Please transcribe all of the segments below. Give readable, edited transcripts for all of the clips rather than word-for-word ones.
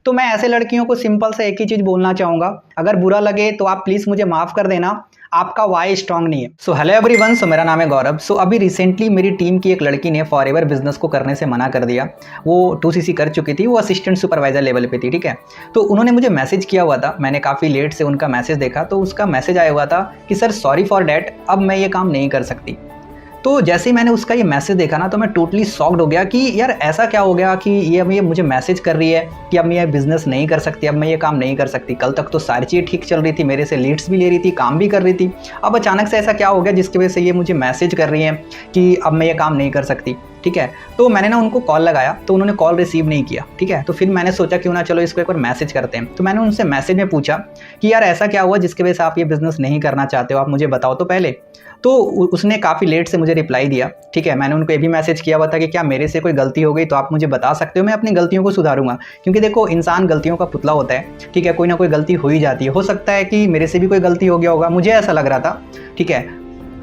तो मैं ऐसे लड़कियों को सिंपल से एक ही चीज़ बोलना चाहूँगा, अगर बुरा लगे तो आप प्लीज़ मुझे माफ़ कर देना, आपका वाई स्ट्रांग नहीं है। सो हेलो एवरीवन, सो मेरा नाम है गौरव। सो अभी रिसेंटली मेरी टीम की एक लड़की ने फॉरएवर बिजनेस को करने से मना कर दिया। वो 2CC कर चुकी थी, वो असिस्टेंट सुपरवाइजर लेवल पे थी, ठीक है। तो उन्होंने मुझे मैसेज किया हुआ था, मैंने काफ़ी लेट से उनका मैसेज देखा, तो उसका मैसेज आया हुआ था कि सर सॉरी फॉर डैट, अब मैं ये काम नहीं कर सकती। तो जैसे ही मैंने उसका ये मैसेज देखा ना, तो मैं टोटली शॉक्ड हो गया कि यार ऐसा क्या हो गया कि ये मुझे मैसेज कर रही है कि अब मैं ये बिज़नेस नहीं कर सकती, अब मैं ये काम नहीं कर सकती। कल तक तो सारी चीज़ें ठीक चल रही थी, मेरे से लीड्स भी ले रही थी, काम भी कर रही थी। अब अचानक से ऐसा क्या हो गया जिसकी वजह से ये मुझे मैसेज कर रही है कि अब मैं ये काम नहीं कर सकती, ठीक है। तो मैंने ना उनको कॉल लगाया, तो उन्होंने कॉल रिसीव नहीं किया, ठीक है। तो फिर मैंने सोचा क्यों ना चलो इसको एक बार मैसेज करते हैं। तो मैंने उनसे मैसेज में पूछा कि यार ऐसा क्या हुआ जिसकी वजह से आप ये बिज़नेस नहीं करना चाहते हो, आप मुझे बताओ तो पहले। तो उसने काफ़ी लेट से मुझे रिप्लाई दिया, ठीक है। मैंने उनको ये भी मैसेज किया हुआ था कि क्या मेरे से कोई गलती हो गई तो आप मुझे बता सकते हो, मैं अपनी गलतियों को सुधारूंगा। क्योंकि देखो, इंसान गलतियों का पुतला होता है, ठीक है। कोई ना कोई गलती हो ही जाती है, हो सकता है कि मेरे से भी कोई गलती हो गया होगा, मुझे ऐसा लग रहा था, ठीक है।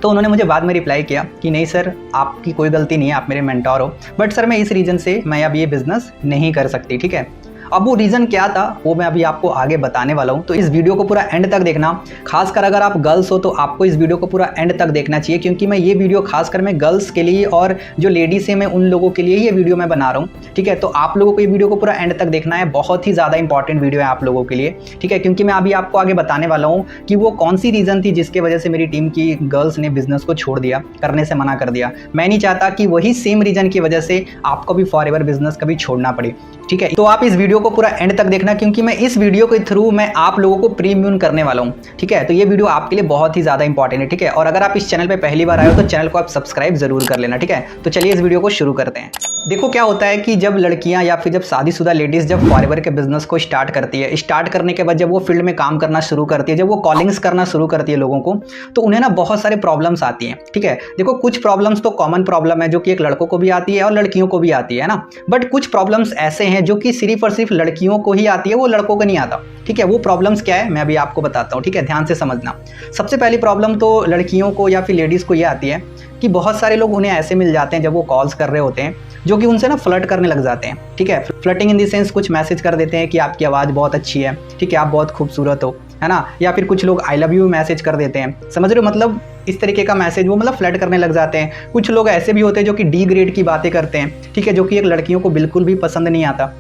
तो उन्होंने मुझे बाद में रिप्लाई किया कि नहीं सर, आपकी कोई गलती नहीं है, आप मेरे मेंटोर हो, बट सर मैं इस रीज़न से मैं अब ये बिज़नेस नहीं कर सकती, ठीक है। अब वो रीज़न क्या था वो मैं अभी आपको आगे बताने वाला हूँ, तो इस वीडियो को पूरा एंड तक देखना। खासकर अगर आप गर्ल्स हो तो आपको इस वीडियो को पूरा एंड तक देखना चाहिए, क्योंकि मैं ये वीडियो खासकर मैं गर्ल्स के लिए और जो लेडीज़ है मैं उन लोगों के लिए ये वीडियो मैं बना रहा हूँ, ठीक है। तो आप लोगों को ये वीडियो को पूरा एंड तक देखना है, बहुत ही ज़्यादा इंपॉर्टेंट वीडियो है आप लोगों के लिए, ठीक है। क्योंकि मैं अभी आपको आगे बताने वाला हूँ कि वो कौन सी रीज़न थी जिसकी वजह से मेरी टीम की गर्ल्स ने बिजनेस को छोड़ दिया, करने से मना कर दिया। मैं नहीं चाहता कि वही सेम रीज़न की वजह से आपको भी फॉरएवर बिजनेस कभी छोड़ना पड़े, ठीक है। तो आप इस वीडियो को पूरा एंड तक देखना, क्योंकि मैं इस वीडियो के थ्रू मैं आप लोगों को प्रीम्यून करने वाला हूं, ठीक है। तो ये वीडियो आपके लिए बहुत ही ज्यादा इंपॉर्टेंट है, ठीक है। और अगर आप इस चैनल पे पहली बार आए हो तो चैनल को आप सब्सक्राइब जरूर कर लेना, ठीक है। तो चलिए इस वीडियो को शुरू करते हैं। देखो क्या होता है कि जब लड़कियां या फिर जब शादीशुदा लेडीज जब फॉरएवर के बिजनेस को स्टार्ट करती है, स्टार्ट करने के बाद जब वो फील्ड में काम करना शुरू करती है, जब वो कॉलिंग्स करना शुरू करती है लोगों को, तो उन्हें ना बहुत सारे प्रॉब्लम्स आती हैं, ठीक है। देखो कुछ प्रॉब्लम्स तो कॉमन प्रॉब्लम है जो कि एक लड़कों को भी आती है और लड़कियों को भी आती है ना, बट कुछ प्रॉब्लम्स ऐसे हैं जो कि सिर्फ और सिर्फ लड़कियों को ही आती है, वो लड़कों को नहीं आता, ठीक है। वो प्रॉब्लम्स क्या है मैं अभी आपको बताता हूँ, ठीक है, ध्यान से समझना। सबसे पहली प्रॉब्लम तो लड़कियों को या फिर लेडीज़ को ये आती है कि बहुत सारे लोग उन्हें ऐसे मिल जाते हैं जब वो कॉल्स कर रहे होते हैं जो कि उनसे ना फ्लर्ट करने लग जाते हैं, ठीक है। फ्लर्टिंग इन द सेंस कुछ मैसेज कर देते हैं कि आपकी आवाज़ बहुत अच्छी है, ठीक है, आप बहुत खूबसूरत हो, है ना। या फिर कुछ लोग आई लव यू मैसेज कर देते हैं, समझ रहे हो, मतलब इस तरीके का मैसेज वो मतलब फ्लर्ट करने लग जाते हैं। कुछ लोग ऐसे भी होते हैं जो कि डी ग्रेड की बातें करते हैं, ठीक है, जो कि एक लड़कियों को बिल्कुल भी पसंद नहीं आता,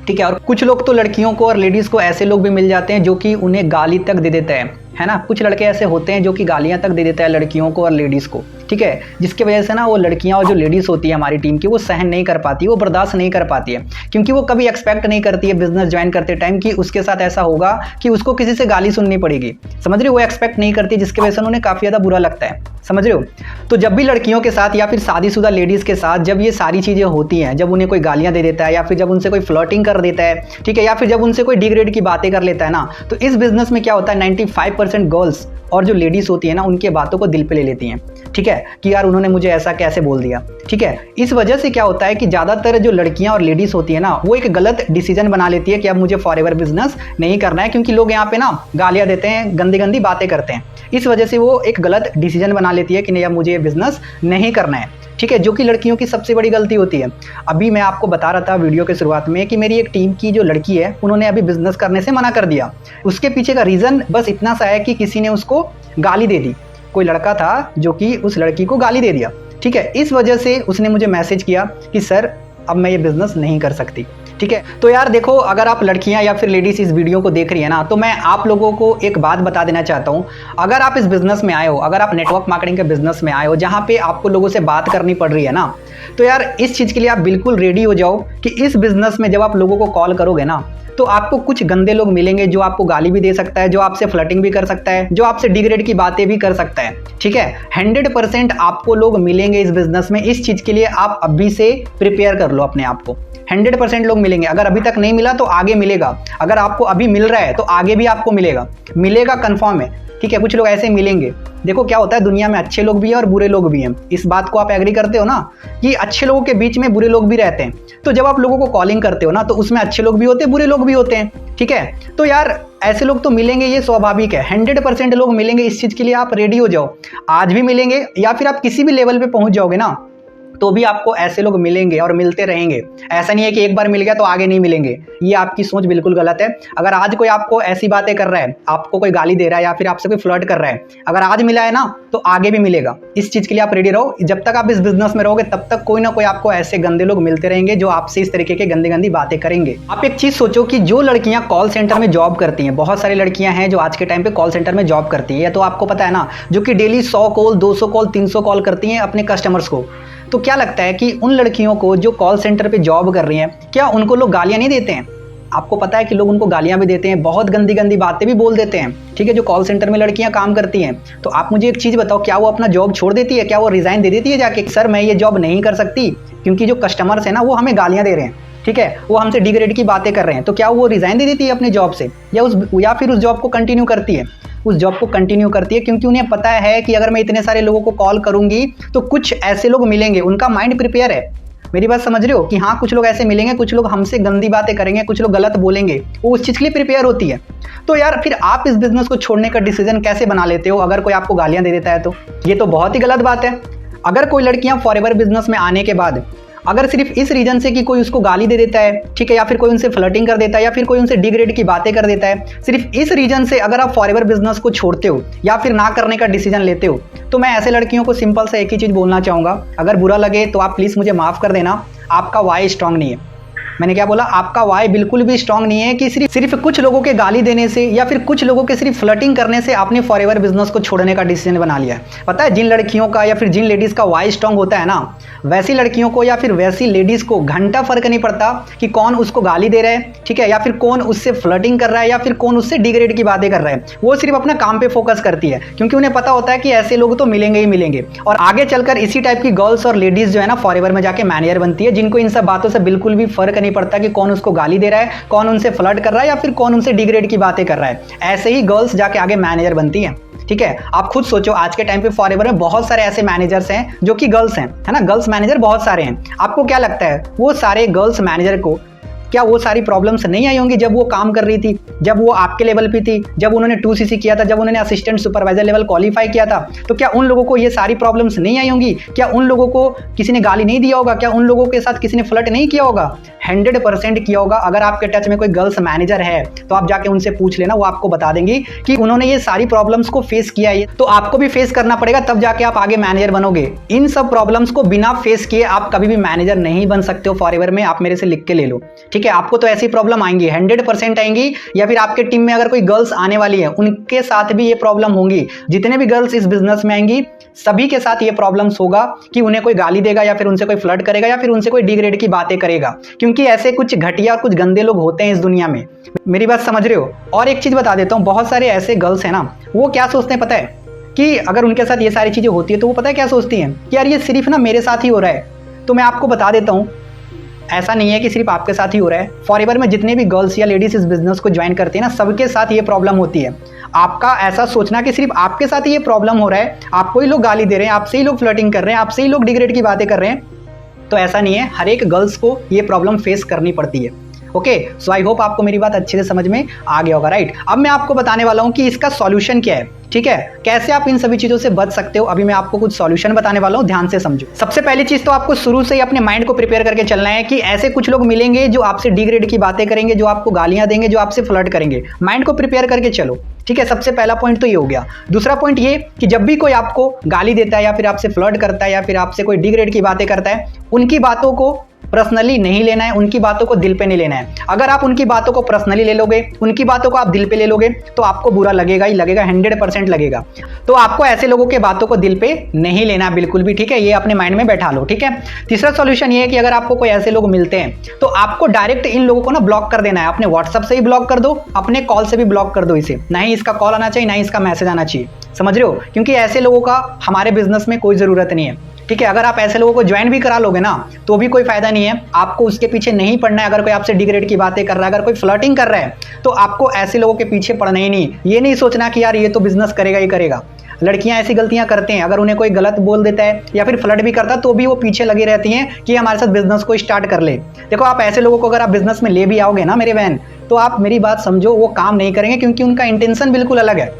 ठीक है। और कुछ लोग तो लड़कियों को और लेडीज़ को ऐसे लोग भी मिल जाते हैं जो कि उन्हें गाली तक दे देते हैं, है ना। कुछ लड़के ऐसे होते हैं जो कि गालियां तक दे देते हैं लड़कियों को और लेडीज़ को, ठीक है। जिसकी वजह से ना वो लड़कियां और जो लेडीज़ होती है हमारी टीम की, वो सहन नहीं कर पाती, वो बर्दाश्त नहीं कर पाती है, क्योंकि वो कभी एक्सपेक्ट नहीं करती है बिजनेस ज्वाइन करते टाइम कि उसके साथ ऐसा होगा कि उसको किसी से गाली सुननी पड़ेगी, समझ रहे हो। वो एक्सपेक्ट नहीं करती, जिसकी वजह से उन्हें काफ़ी ज़्यादा बुरा लगता है, समझ रहे हो। तो जब भी लड़कियों के साथ या फिर शादीशुदा लेडीज़ के साथ जब ये सारी चीज़ें होती हैं, जब उन्हें कोई गालियाँ दे देता है या फिर जब उनसे कोई फ्लर्टिंग कर देता है, ठीक है, या फिर जब उनसे कोई डिग्रेड की बातें कर लेता है ना, तो इस बिजनेस में क्या होता है, 95% गर्ल्स और जो लेडीज़ होती है ना, उनके बातों को दिल पे ले लेती हैं, ठीक है, कि यार उन्होंने मुझे ऐसा कैसे बोल दिया, ठीक है। इस वजह से क्या होता है कि ज़्यादातर जो लड़कियां और लेडीज़ होती है ना, वो एक गलत डिसीजन बना लेती है कि अब मुझे फॉरएवर बिजनेस नहीं करना है, क्योंकि लोग यहाँ पे ना गालियाँ देते हैं, गंदी गंदी बातें करते हैं। इस वजह से वो एक गलत डिसीजन बना लेती है कि नहीं अब मुझे ये बिजनेस नहीं करना है, ठीक है, जो कि लड़कियों की सबसे बड़ी गलती होती है। अभी मैं आपको बता रहा था वीडियो के शुरुआत में कि मेरी एक टीम की जो लड़की है उन्होंने अभी बिजनेस करने से मना कर दिया। उसके पीछे का रीज़न बस इतना सा है कि किसी ने उसको गाली दे दी, कोई लड़का था जो कि उस लड़की को गाली दे दिया, ठीक है। इस वजह से उसने मुझे मैसेज किया कि सर अब मैं ये बिजनेस नहीं कर सकती, ठीक है। तो यार देखो, अगर आप लड़कियां या फिर लेडीज इस वीडियो को देख रही है ना, तो मैं आप लोगों को एक बात बता देना चाहता हूं। अगर आप इस बिजनेस में आए हो, अगर आप नेटवर्क मार्केटिंग के बिजनेस में आए हो जहां पे आपको लोगों से बात करनी पड़ रही है ना, तो यार इस चीज़ के लिए आप बिल्कुल रेडी हो जाओ कि इस बिजनेस में जब आप लोगों को कॉल करोगे ना, तो आपको कुछ गंदे लोग मिलेंगे जो आपको गाली भी दे सकता है, जो आपसे फ्लर्टिंग भी कर सकता है, जो आपसे डिग्रेड की बातें भी कर सकता है, ठीक है। 100% आपको लोग मिलेंगे इस बिजनेस में। इस चीज़ के लिए आप अभी से प्रिपेयर कर लो अपने आप को। 100% लोग मिलेंगे, अगर अभी तक नहीं मिला तो आगे मिलेगा, अगर आपको अभी मिल रहा है तो आगे भी आपको मिलेगा कंफर्म है, ठीक है। कुछ लोग ऐसे मिलेंगे। देखो क्या होता है, दुनिया में अच्छे लोग भी हैं और बुरे लोग भी हैं। इस बात को आप एग्री करते हो ना कि अच्छे लोगों के बीच में बुरे लोग भी रहते हैं। तो जब आप लोगों को कॉलिंग करते हो ना, तो उसमें अच्छे लोग भी होते हैं, बुरे लोग भी होते हैं, ठीक है। तो यार ऐसे लोग तो मिलेंगे, ये स्वाभाविक है। 100% लोग मिलेंगे, इस चीज़ के लिए आप रेडी हो जाओ। आज भी मिलेंगे या फिर आप किसी भी लेवल पे पहुंच जाओगे ना, तो भी आपको ऐसे लोग मिलेंगे और मिलते रहेंगे। ऐसा नहीं है कि एक बार मिल गया तो आगे नहीं मिलेंगे। ये आपकी सोच बिल्कुल गलत है। अगर आज कोई आपको ऐसी बातें कर रहा है, आपको कोई गाली दे रहा है या फिर आपसे कोई फ्लर्ट कर रहा है, अगर आज मिला है ना तो आगे भी मिलेगा। इस चीज के लिए आप रेडी रहो। जब तक आप इस बिजनेस में रहोगे तब तक कोई ना कोई आपको ऐसे गंदे लोग मिलते रहेंगे जो आपसे इस तरीके के गंदी गंदी बातें करेंगे। आप एक चीज सोचो कि जो लड़कियां कॉल सेंटर में जॉब करती हैं, बहुत सारी लड़कियां हैं जो आज के टाइम पे कॉल सेंटर में जॉब करती है, तो आपको पता है ना, जो कि डेली 100 कॉल 200 कॉल 300 कॉल करती हैं अपने कस्टमर्स को। तो क्या लगता है कि उन लड़कियों को जो कॉल सेंटर पे जॉब कर रही हैं, क्या उनको लोग गालियां नहीं देते हैं? आपको पता है कि लोग उनको गालियां भी देते हैं, बहुत गंदी गंदी बातें भी बोल देते हैं। ठीक है, जो कॉल सेंटर में लड़कियां काम करती हैं, तो आप मुझे एक चीज बताओ, क्या वो अपना जॉब छोड़ देती है? क्या वो रिजाइन दे देती है जाके, सर मैं ये जॉब नहीं कर सकती क्योंकि जो कस्टमर्स है ना वो हमें गालियां दे रहे हैं, ठीक है, वो हमसे डिग्रेड की बातें कर रहे हैं, तो क्या वो रिजाइन दे देती है अपने जॉब से, या फिर उस जॉब को कंटिन्यू करती है? उस जॉब को कंटिन्यू करती है, क्योंकि उन्हें पता है कि अगर मैं इतने सारे लोगों को कॉल करूंगी तो कुछ ऐसे लोग मिलेंगे। उनका माइंड प्रिपेयर है। मेरी बात समझ रहे हो कि हाँ, कुछ लोग ऐसे मिलेंगे, कुछ लोग हमसे गंदी बातें करेंगे, कुछ लोग गलत बोलेंगे, वो उस चीज के लिए प्रिपेयर होती है। तो यार फिर आप इस बिजनेस को छोड़ने का डिसीजन कैसे बना लेते हो अगर कोई आपको गालियां दे देता है? तो ये तो बहुत ही गलत बात है। अगर कोई लड़कियां फॉरएवर बिजनेस में आने के बाद अगर सिर्फ इस रीजन से कि कोई उसको गाली दे देता है, ठीक है, या फिर कोई उनसे फ्लर्टिंग कर देता है, या फिर कोई उनसे डिग्रेड की बातें कर देता है, सिर्फ इस रीजन से अगर आप फॉरएवर बिजनेस को छोड़ते हो या फिर ना करने का डिसीजन लेते हो, तो मैं ऐसे लड़कियों को सिंपल सा एक ही चीज बोलना चाहूंगा, अगर बुरा लगे तो आप प्लीज मुझे माफ कर देना, आपका वाई स्ट्रांग नहीं है। मैंने क्या बोला? आपका वाई बिल्कुल भी स्ट्रांग नहीं है कि सिर्फ कुछ लोगों के गाली देने से या फिर कुछ लोगों के सिर्फ फ्लर्टिंग करने से आपने फॉरएवर बिजनेस को छोड़ने का डिसीजन बना लिया है। पता है, जिन लड़कियों का या फिर जिन लेडीज का वाई स्ट्रांग होता है ना, वैसी लड़कियों को या फिर वैसी लेडीज को घंटा फर्क नहीं पड़ता कि कौन उसको गाली दे रहा है, ठीक है, या फिर कौन उससे फ्लर्टिंग कर रहा है, या फिर कौन उससे डिग्रेड की बातें कर रहा है। वो सिर्फ अपना काम पे फोकस करती है, क्योंकि उन्हें पता होता है कि ऐसे लोग तो मिलेंगे ही मिलेंगे, और आगे चलकर इसी टाइप की गर्ल्स और लेडीज जो है ना फॉरएवर में जाके मैनेजर बनती है, जिनको इन सब बातों से बिल्कुल भी फर्क नहीं पड़ता कि कौन को गाली दे रहा है, कौन उनसे फ्लर्ट कर रहा है, या फिर कौन उनसे डिग्रेड की बातें कर रहा है। ऐसे ही गर्ल्स जाके आगे मैनेजर बनती हैं। ठीक है, आप खुद सोचो, आज के टाइम पे फॉरएवर में बहुत सारे ऐसे मैनेजर्स हैं जो कि गर्ल्स हैं, है ना, गर्ल्स मैनेजर बहुत सारे हैं। आपको क्या लगता है वो सारे गर्ल्स मैनेजर को क्या वो सारी प्रॉब्लम्स नहीं आई होंगी जब वो काम कर रही थी, जब वो आपके लेवल पे थी, जब उन्होंने 2cc किया था, जब उन्होंने असिस्टेंट सुपरवाइजर लेवल क्वालिफाई किया था? तो क्या उन लोगों को ये सारी प्रॉब्लम्स नहीं आई होंगी? क्या उन लोगों को किसी ने गाली नहीं दिया होगा? क्या उन लोगों के साथ किसी ने फ्लर्ट नहीं किया होगा? 100% किया होगा। अगर आपके टच में कोई गर्ल्स मैनेजर है तो आप जाके उनसे पूछ लेना, वो आपको बता देंगी कि उन्होंने ये सारी प्रॉब्लम्स को फेस किया है, तो आपको भी फेस करना पड़ेगा, तब जाके आप आगे मैनेजर बनोगे। इन सब प्रॉब्लम्स को बिना फेस किए आप कभी भी मैनेजर नहीं बन सकते हो फॉरएवर में। आप मेरे से लिख के ले लो, ठीक है। आपको तो ऐसी प्रॉब्लम आएंगी, 100% आएंगी, या फिर आपके टीम में अगर कोई गर्ल्स आने वाली है उनके साथ भी ये प्रॉब्लम होंगी। जितने भी गर्ल्स इस बिजनेस में आएंगी सभी के साथ ये प्रॉब्लम्स होगा कि उन्हें कोई गाली देगा, या फिर उनसे कोई फ्लर्ट करेगा, या फिर उनसे कोई डिग्रेड की बातें करेगा, क्योंकि ऐसे कुछ घटिया और कुछ गंदे लोग होते हैं इस दुनिया में। मेरी बात समझ रहे हो? और एक चीज बता देता हूं, बहुत सारे ऐसे गर्ल्स हैं ना, वो क्या सोचते हैं पता है, कि अगर उनके साथ ये सारी चीजें होती है तो वो पता है क्या सोचती हैं कि यार ये सिर्फ ना मेरे साथ ही हो रहा है। तो मैं आपको बता देता हूं, ऐसा नहीं है कि सिर्फ आपके साथ ही हो रहा है। फॉरएवर में जितने भी गर्ल्स या लेडीज इस बिजनेस को ज्वाइन करती है ना, सबके साथ ये प्रॉब्लम होती है। आपका ऐसा सोचना कि सिर्फ आपके साथ ही ये प्रॉब्लम हो रहा है, आपको ही लोग गाली दे रहे हैं, आपसे ही लोग फ्लर्टिंग कर रहे हैं, आपसे ही लोग डिग्रेड की बातें कर रहे हैं, तो ऐसा नहीं है। हर एक गर्ल्स को ये प्रॉब्लम फेस करनी पड़ती है। ओके, सो आई होप आपको मेरी बात अच्छे से समझ में आ गया होगा, राइट। अब मैं आपको बताने वाला हूं कि इसका सॉल्यूशन क्या है, ठीक है, कैसे आप इन सभी चीजों से बच सकते हो। अभी मैं आपको कुछ सॉल्यूशन बताने वाला हूं, ध्यान से समझो। सबसे पहली चीज तो आपको शुरू से ही अपने माइंड को प्रिपेयर करके चलना है कि ऐसे कुछ लोग मिलेंगे जो आपसे डिग्रेड की बातें करेंगे, जो आपको गालियां देंगे, जो आपसे फ्लर्ट करेंगे। माइंड को प्रिपेयर करके चलो, ठीक है। सबसे पहला पॉइंट तो ये हो गया। दूसरा पॉइंट ये कि जब भी कोई आपको गाली देता है, या फिर आपसे फ्लर्ट करता है, या फिर आपसे कोई डिग्रेड की बातें करता है, उनकी बातों को पर्सनली नहीं लेना है, उनकी बातों को दिल पे नहीं लेना है। अगर आप उनकी बातों को पर्सनली ले लोगे, उनकी बातों को आप दिल पे ले लोगे, तो आपको बुरा लगेगा ही लगेगा, 100% लगेगा। तो आपको ऐसे लोगों के बातों को दिल पे नहीं लेना बिल्कुल भी, ठीक है। ये अपने माइंड में बैठा लो, ठीक है। तीसरा सॉल्यूशन ये है कि अगर आपको कोई ऐसे लोग मिलते हैं तो आपको डायरेक्ट इन लोगों को ना ब्लॉक कर देना है। अपने व्हाट्सएप से ही ब्लॉक कर दो, अपने कॉल से भी ब्लॉक कर दो इसे। ना ही इसका कॉल आना चाहिए, ना ही इसका मैसेज आना चाहिए, समझ रहे हो, क्योंकि ऐसे लोगों का हमारे बिजनेस में कोई जरूरत नहीं है, ठीक है। अगर आप ऐसे लोगों को ज्वाइन भी करा लोगे ना तो भी कोई फायदा नहीं है, आपको उसके पीछे नहीं पड़ना है। अगर कोई आपसे डिग्रेड की बातें कर रहा है, अगर कोई फ्लर्टिंग कर रहा है, तो आपको ऐसे लोगों के पीछे पड़ना ही नहीं। ये नहीं सोचना कि यार ये तो बिजनेस करेगा ही करेगा। लड़कियां ऐसी गलतियां करते हैं, अगर उन्हें कोई गलत बोल देता है या फिर फ्लर्ट भी करता है तो भी वो पीछे लगी रहती हैं कि हमारे साथ बिजनेस को स्टार्ट कर ले। देखो, आप ऐसे लोगों को अगर आप बिजनेस में ले भी आओगे ना मेरे बहन, तो आप मेरी बात समझो, वो काम नहीं करेंगे, क्योंकि उनका इंटेंशन बिल्कुल अलग है,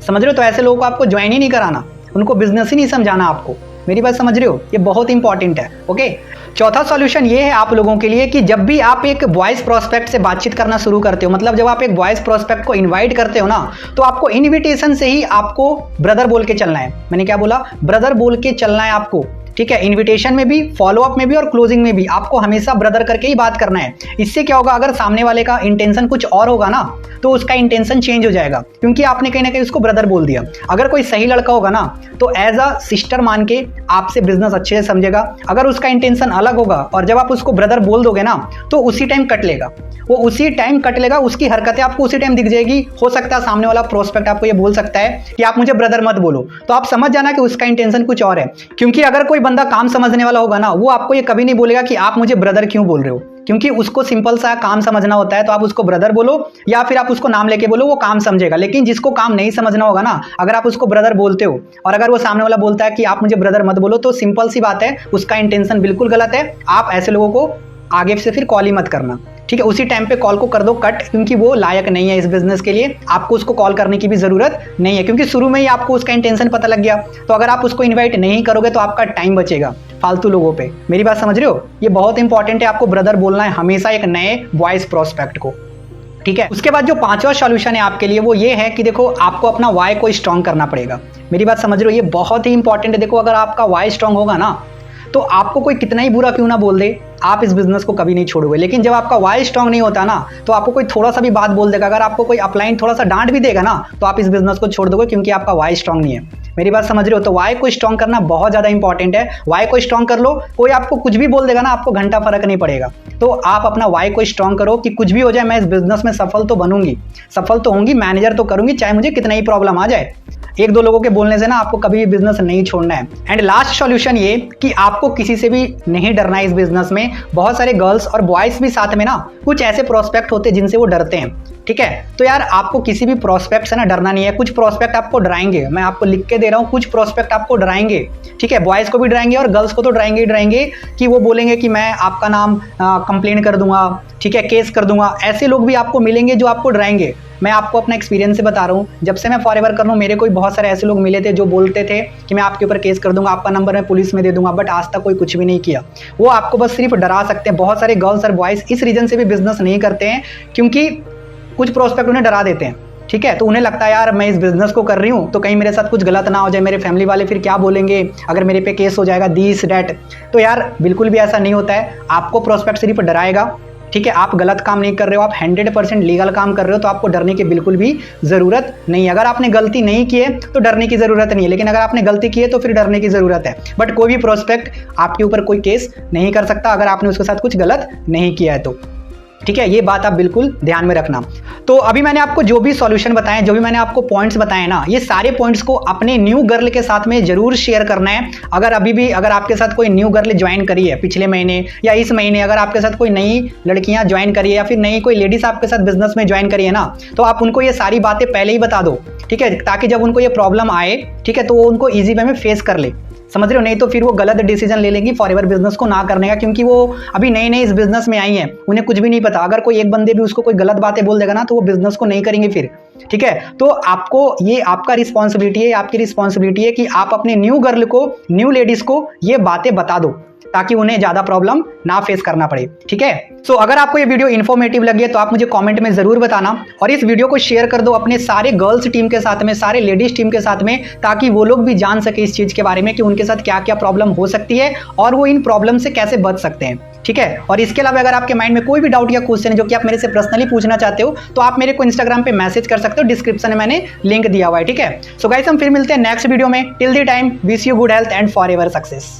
समझ रहे हो। तो ऐसे लोगों को आपको ज्वाइन ही नहीं कराना, उनको बिजनेस ही नहीं समझाना आपको, मेरी बात समझ रहे हो, ये बहुत इंपॉर्टेंट है। ओके, चौथा सॉल्यूशन ये है आप लोगों के लिए कि जब भी आप एक वॉइस प्रोस्पेक्ट से बातचीत करना शुरू करते हो, मतलब जब आप एक वॉइस प्रोस्पेक्ट को इनवाइट करते हो ना, तो आपको इनविटेशन से ही आपको ब्रदर बोल के चलना है। मैंने क्या बोला, ब्रदर बोल के चलना है आपको, ठीक है। इनविटेशन में भी, फॉलोअप में भी और क्लोजिंग में भी आपको हमेशा ब्रदर करके ही बात करना है। इससे क्या होगा, अगर सामने वाले का इंटेंशन कुछ और होगा ना, तो उसका इंटेंशन चेंज हो जाएगा, क्योंकि आपने कहीं ना कहीं उसको ब्रदर बोल दिया। अगर कोई सही लड़का होगा ना, तो एज अ सिस्टर मान के आपसे बिजनेस अच्छे से समझेगा। अगर उसका इंटेंशन अलग होगा और जब आप उसको ब्रदर बोल दोगे ना, तो उसी टाइम कट लेगा, वो उसी टाइम कट लेगा, उसकी हरकतें आपको उसी टाइम दिख जाएगी। हो सकता है सामने वाला प्रोस्पेक्ट आपको ये बोल सकता है कि आप मुझे ब्रदर मत बोलो, तो आप समझ जाना कि उसका इंटेंशन कुछ और है। क्योंकि अगर कोई बंदा काम समझने वाला होगा ना, वो आपको ये कभी नहीं बोलेगा कि आप मुझे ब्रदर क्यों बोल रहे हो, क्योंकि उसको सिंपल सा काम समझना होता है। तो आप उसको ब्रदर बोलो या फिर आप उसको नाम लेके बोलो, वो काम समझेगा। लेकिन जिसको काम नहीं समझना होगा ना, अगर आप उसको ब्रदर बोलते हो और अगर वो सामने वाला बोलता है कि आप मुझे ब्रदर मत बोलो, तो सिंपल सी बात है, उसका इंटेंशन बिल्कुल गलत है। आप ऐसे लोगों को आगे से फिर कॉल ही मत करना, ठीक है। उसी टाइम पे कॉल को कर दो कट, क्योंकि वो लायक नहीं है इस बिजनेस के लिए। आपको उसको कॉल करने की भी जरूरत नहीं है, क्योंकि शुरू में ही आपको उसका इंटेंशन पता लग गया। तो अगर आप उसको इनवाइट नहीं करोगे तो आपका टाइम बचेगा फालतू लोगों पे। मेरी बात समझ रहे हो, ये बहुत इंपॉर्टेंट है। आपको ब्रदर बोलना है हमेशा एक नए वॉइस प्रोस्पेक्ट को, ठीक है। उसके बाद जो पांचवा सॉल्यूशन है आपके लिए, वो ये है कि देखो, आपको अपना वाई को स्ट्रांग करना पड़ेगा। मेरी बात समझ रहे हो, ये बहुत ही इंपॉर्टेंट है। देखो, अगर आपका वाई स्ट्रांग होगा ना, तो आपको कोई कितना ही बुरा क्यों ना बोल दे, आप इस बिजनेस को कभी नहीं छोड़ोगे। लेकिन जब आपका वाई स्ट्रांग नहीं होता ना, तो आपको कोई थोड़ा सा भी बात बोल देगा, अगर आपको कोई अपलाइन थोड़ा सा डांट भी देगा ना, तो आप इस बिजनेस को छोड़ दोगे, क्योंकि आपका वाई स्ट्रांग नहीं है। मेरी बात समझ रहे हो, तो वाई को स्ट्रांग करना बहुत ज्यादा इंपॉर्टेंट है। वाई को स्ट्रांग कर लो, कोई आपको कुछ भी बोल देगा ना, आपको घंटा फर्क नहीं पड़ेगा। तो आप अपना वाई को स्ट्रांग करो कि कुछ भी हो जाए, मैं इस बिजनेस में सफल तो बनूंगी, सफल तो होंगी, मैनेजर तो करूंगी, चाहे मुझे कितना ही प्रॉब्लम आ जाए। एक दो लोगों के बोलने से ना आपको कभी भी बिजनेस नहीं छोड़ना है। एंड लास्ट सॉल्यूशन ये कि आपको किसी से भी नहीं डरना है इस बिजनेस में। बहुत सारे गर्ल्स और बॉयज भी साथ में ना कुछ ऐसे प्रोस्पेक्ट होते हैं जिनसे वो डरते हैं, ठीक है। तो यार, आपको किसी भी प्रोस्पेक्ट से ना डरना नहीं है। कुछ प्रोस्पेक्ट आपको डराएंगे, मैं आपको लिख के दे रहा हूँ, कुछ प्रोस्पेक्ट आपको डराएंगे, ठीक है। बॉयज को भी डराएंगे और गर्ल्स को तो डराएंगे ही डराएंगे, कि वो बोलेंगे कि मैं आपका नाम कंप्लेन कर दूंगा, ठीक है, केस कर दूंगा। ऐसे लोग भी आपको मिलेंगे जो आपको डराएंगे। मैं आपको अपना एक्सपीरियंस से बता रहा हूँ, जब से मैं फॉरएवर कर रहा हूँ, मेरे कोई बहुत सारे ऐसे लोग मिले थे जो बोलते थे कि मैं आपके ऊपर केस कर दूंगा, आपका नंबर मैं पुलिस में दे दूंगा, बट आज तक कोई कुछ भी नहीं किया। वो आपको बस सिर्फ डरा सकते हैं। बहुत सारे गर्ल्स और बॉयज इस रीजन से भी बिजनेस नहीं करते हैं, क्योंकि कुछ प्रोस्पेक्ट उन्हें डरा देते हैं, ठीक है। तो उन्हें लगता है यार, मैं इस बिजनेस को कर रही हूँ तो कहीं मेरे साथ कुछ गलत ना हो जाए, मेरे फैमिली वाले फिर क्या बोलेंगे, अगर मेरे पे केस हो जाएगा, दिस डैट। तो यार, बिल्कुल भी ऐसा नहीं होता है। आपको प्रोस्पेक्ट सिर्फ डराएगा, ठीक है। आप गलत काम नहीं कर रहे हो, आप 100% लीगल काम कर रहे हो, तो आपको डरने की बिल्कुल भी जरूरत नहीं है। अगर आपने गलती नहीं की है तो डरने की जरूरत नहीं है, लेकिन अगर आपने गलती की है तो फिर डरने की जरूरत है। बट कोई भी प्रोस्पेक्ट आपके ऊपर कोई केस नहीं कर सकता अगर आपने उसके साथ कुछ गलत नहीं किया है तो, ठीक है। ये बात आप बिल्कुल ध्यान में रखना। तो अभी मैंने आपको जो भी सॉल्यूशन बताए, जो भी मैंने आपको पॉइंट्स बताए ना, ये सारे पॉइंट्स को अपने न्यू गर्ल के साथ में जरूर शेयर करना है। अगर अभी भी अगर आपके साथ कोई न्यू गर्ल ज्वाइन करी है पिछले महीने या इस महीने, अगर आपके साथ कोई नई लड़कियां ज्वाइन करी है या फिर नई कोई लेडीज आपके साथ बिजनेस में ज्वाइन करी है ना, तो आप उनको ये सारी बातें पहले ही बता दो, ठीक है, ताकि जब उनको ये प्रॉब्लम आए, ठीक है, तो वो उनको ईजी वे में फेस कर ले। समझ रहे हो, नहीं तो फिर वो गलत डिसीजन ले लेंगी फॉरएवर बिजनेस को ना करने का, क्योंकि वो अभी नए नए इस बिजनेस में आई हैं, उन्हें कुछ भी नहीं पता। अगर कोई एक बंदे भी उसको कोई गलत बातें बोल देगा ना, तो वो बिजनेस को नहीं करेंगे फिर, ठीक है। तो आपको ये आपका रिस्पॉन्सिबिलिटी है, आपकी रिस्पॉन्सिबिलिटी है कि आप अपने न्यू गर्ल को, न्यू लेडीज को ये बातें बता दो, ताकि उन्हें ज्यादा प्रॉब्लम ना फेस करना पड़े, ठीक है। सो अगर आपको ये वीडियो इन्फॉर्मेटिव लगी है तो आप मुझे कमेंट में जरूर बताना, और इस वीडियो को शेयर कर दो अपने सारे गर्ल्स टीम के साथ में, सारे लेडीज टीम के साथ में, ताकि वो लोग भी जान सके इस चीज के बारे में कि उनके साथ क्या क्या प्रॉब्लम हो सकती है और वो इन प्रॉब्लम से कैसे बच सकते हैं, ठीक है। और इसके अलावा अगर आपके माइंड में कोई भी डाउट या क्वेश्चन है जो कि आप मेरे से पर्सनली पूछना चाहते हो, तो आप मेरे को इंस्टाग्राम पे मैसेज कर सकते हो, डिस्क्रिप्शन में मैंने लिंक दिया हुआ है, ठीक है। सो गाइस, हम फिर मिलते हैं नेक्स्ट वीडियो में। Till the time, wish you good health and forever success.